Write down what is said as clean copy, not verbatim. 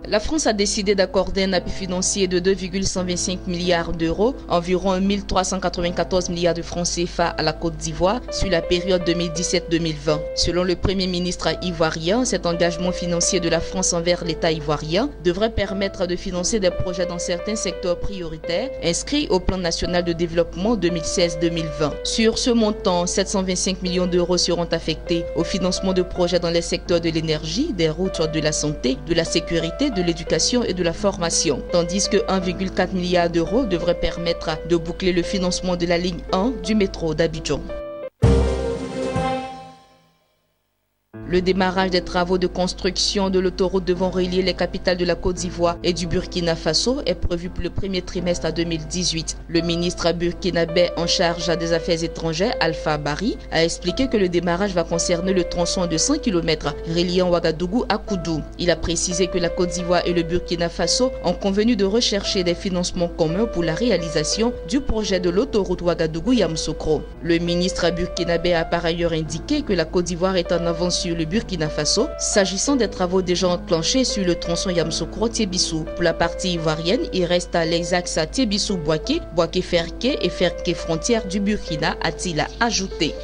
La France a décidé d'accorder un appui financier de 2,125 milliards d'euros, environ 1 394 milliards de francs CFA à la Côte d'Ivoire sur la période 2017-2020. Selon le Premier ministre ivoirien, cet engagement financier de la France envers l'État ivoirien devrait permettre de financer des projets dans certains secteurs prioritaires inscrits au Plan national de développement 2016-2020. Sur ce montant, 725 millions d'euros seront affectés au financement de projets dans les secteurs de l'énergie, des routes, de la santé, de la sécurité, de l'éducation et de la formation, tandis que 1,4 milliard d'euros devrait permettre de boucler le financement de la ligne 1 du métro d'Abidjan. Le démarrage des travaux de construction de l'autoroute devant relier les capitales de la Côte d'Ivoire et du Burkina Faso est prévu pour le premier trimestre 2018. Le ministre burkinabé en charge des Affaires étrangères, Alpha Bari, a expliqué que le démarrage va concerner le tronçon de 100 km reliant Ouagadougou à Koudou. Il a précisé que la Côte d'Ivoire et le Burkina Faso ont convenu de rechercher des financements communs pour la réalisation du projet de l'autoroute Ouagadougou-Yamoussoukro. Le ministre burkinabé a par ailleurs indiqué que la Côte d'Ivoire est en avance sur le Burkina Faso, s'agissant des travaux déjà enclenchés sur le tronçon Yamoussoukro-Tébissou. Pour la partie ivoirienne, il reste à les axes Tébissou-Bouaké, Bouaké-Ferké et Ferké-Frontière du Burkina, a-t-il ajouté.